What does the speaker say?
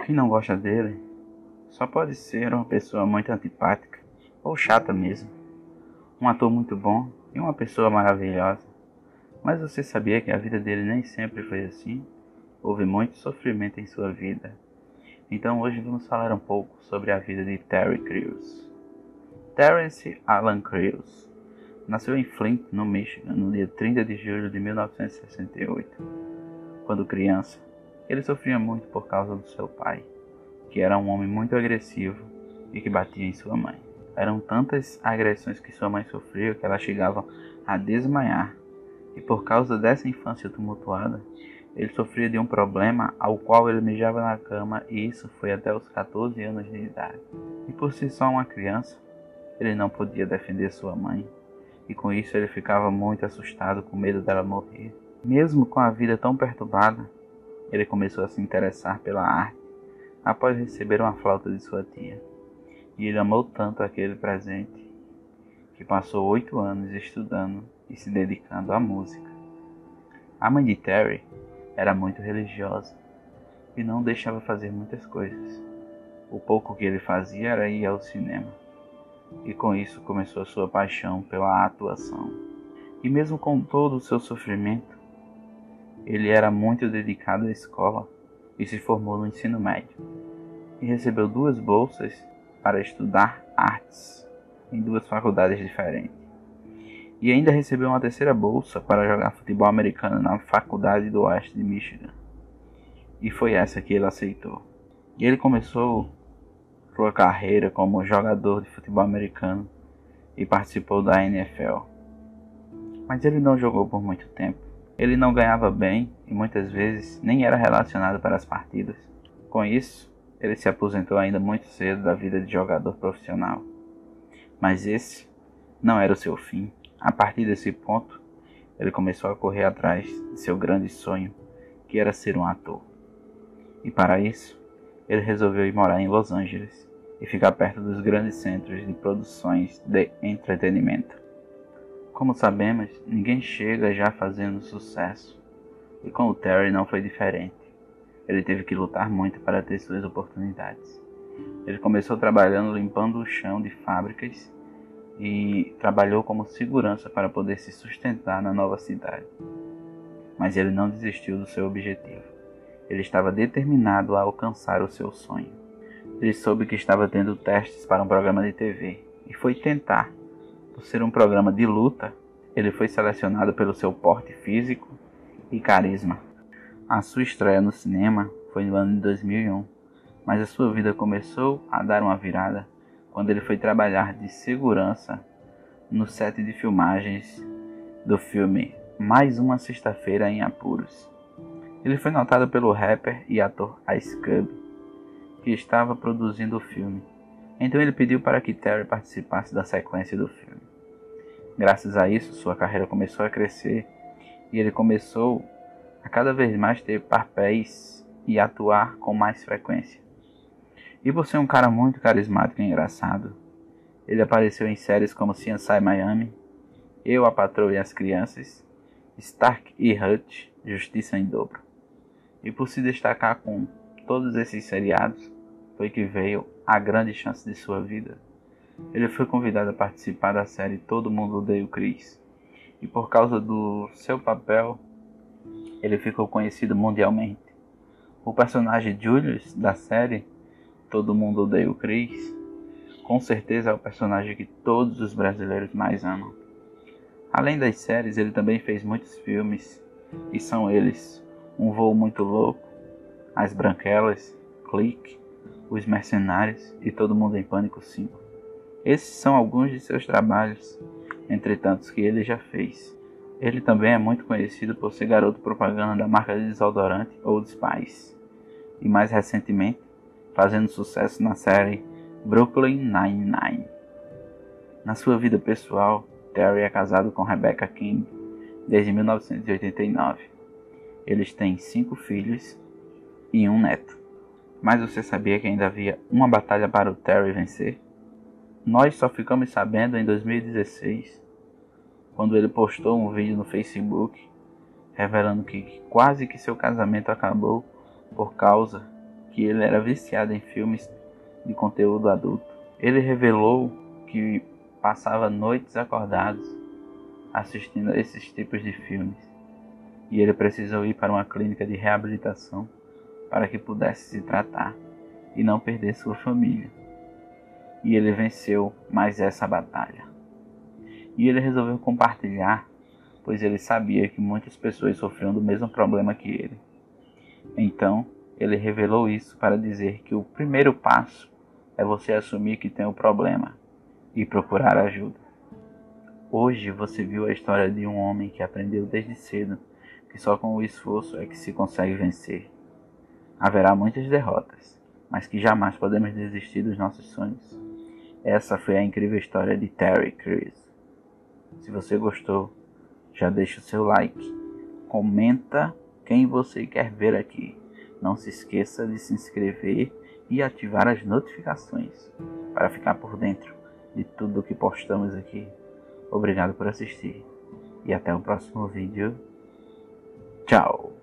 Quem não gosta dele só pode ser uma pessoa muito antipática ou chata mesmo. Um ator muito bom e uma pessoa maravilhosa. Mas você sabia que a vida dele nem sempre foi assim? Houve muito sofrimento em sua vida. Então hoje vamos falar um pouco sobre a vida de Terry Crews. Terence Alan Crews nasceu em Flint, no Michigan, no dia 30 de julho de 1968. Quando criança, ele sofria muito por causa do seu pai, que era um homem muito agressivo e que batia em sua mãe. Eram tantas agressões que sua mãe sofria que ela chegava a desmaiar. E por causa dessa infância tumultuada, ele sofria de um problema ao qual ele mijava na cama, e isso foi até os 14 anos de idade. E por ser só uma criança, ele não podia defender sua mãe, e com isso ele ficava muito assustado, com medo dela morrer. Mesmo com a vida tão perturbada, ele começou a se interessar pela arte após receber uma flauta de sua tia. E ele amou tanto aquele presente que passou 8 anos estudando e se dedicando à música. A mãe de Terry era muito religiosa e não deixava fazer muitas coisas. O pouco que ele fazia era ir ao cinema. E com isso começou a sua paixão pela atuação. E mesmo com todo o seu sofrimento, ele era muito dedicado à escola e se formou no ensino médio. E recebeu 2 bolsas para estudar artes em 2 faculdades diferentes. E ainda recebeu uma 3ª bolsa para jogar futebol americano na Faculdade do Oeste de Michigan. E foi essa que ele aceitou. E ele começou sua carreira como jogador de futebol americano e participou da NFL. Mas ele não jogou por muito tempo. Ele não ganhava bem e muitas vezes nem era relacionado para as partidas. Com isso, ele se aposentou ainda muito cedo da vida de jogador profissional. Mas esse não era o seu fim. A partir desse ponto, ele começou a correr atrás de seu grande sonho, que era ser um ator. E para isso, ele resolveu ir morar em Los Angeles e ficar perto dos grandes centros de produções de entretenimento. Como sabemos, ninguém chega já fazendo sucesso. E com o Terry não foi diferente. Ele teve que lutar muito para ter suas oportunidades. Ele começou trabalhando limpando o chão de fábricas e trabalhou como segurança para poder se sustentar na nova cidade. Mas ele não desistiu do seu objetivo. Ele estava determinado a alcançar o seu sonho. Ele soube que estava tendo testes para um programa de TV e foi tentar. Por ser um programa de luta, ele foi selecionado pelo seu porte físico e carisma. A sua estreia no cinema foi no ano de 2001, mas a sua vida começou a dar uma virada quando ele foi trabalhar de segurança no set de filmagens do filme Mais Uma Sexta-feira em Apuros. Ele foi notado pelo rapper e ator Ice Cube, que estava produzindo o filme. Então ele pediu para que Terry participasse da sequência do filme. Graças a isso, sua carreira começou a crescer e ele começou a cada vez mais ter papéis e atuar com mais frequência. E por ser um cara muito carismático e engraçado, ele apareceu em séries como CSI Miami, Eu, a Patroa e as Crianças, Stark e Hutch, Justiça em Dobro. E por se destacar com todos esses seriados, foi que veio a grande chance de sua vida. Ele foi convidado a participar da série Todo Mundo Odeia o Chris. E por causa do seu papel, ele ficou conhecido mundialmente. O personagem Julius da série Todo Mundo Odeia o Chris, com certeza é o personagem que todos os brasileiros mais amam. Além das séries, ele também fez muitos filmes, e são eles Um Voo Muito Louco, As Branquelas, Clique, Os Mercenários e Todo Mundo em Pânico 5. Esses são alguns de seus trabalhos, entre tantos que ele já fez. Ele também é muito conhecido por ser garoto propaganda da marca de desodorante Old Spice, e mais recentemente fazendo sucesso na série Brooklyn Nine-Nine. Na sua vida pessoal, Terry é casado com Rebecca King desde 1989. Eles têm 5 filhos e 1 neto. Mas você sabia que ainda havia uma batalha para o Terry vencer? Nós só ficamos sabendo em 2016, quando ele postou um vídeo no Facebook revelando que quase que seu casamento acabou por causa que ele era viciado em filmes de conteúdo adulto. Ele revelou que passava noites acordados assistindo a esses tipos de filmes, e ele precisou ir para uma clínica de reabilitação para que pudesse se tratar e não perder sua família. E ele venceu mais essa batalha. E ele resolveu compartilhar, pois ele sabia que muitas pessoas sofriam do mesmo problema que ele. Então, ele revelou isso para dizer que o primeiro passo é você assumir que tem o problema e procurar ajuda. Hoje você viu a história de um homem que aprendeu desde cedo que só com o esforço é que se consegue vencer. Haverá muitas derrotas, mas que jamais podemos desistir dos nossos sonhos. Essa foi a incrível história de Terry Crews. Se você gostou, já deixa o seu like, comenta quem você quer ver aqui. Não se esqueça de se inscrever e ativar as notificações para ficar por dentro de tudo que postamos aqui. Obrigado por assistir e até o próximo vídeo. Tchau!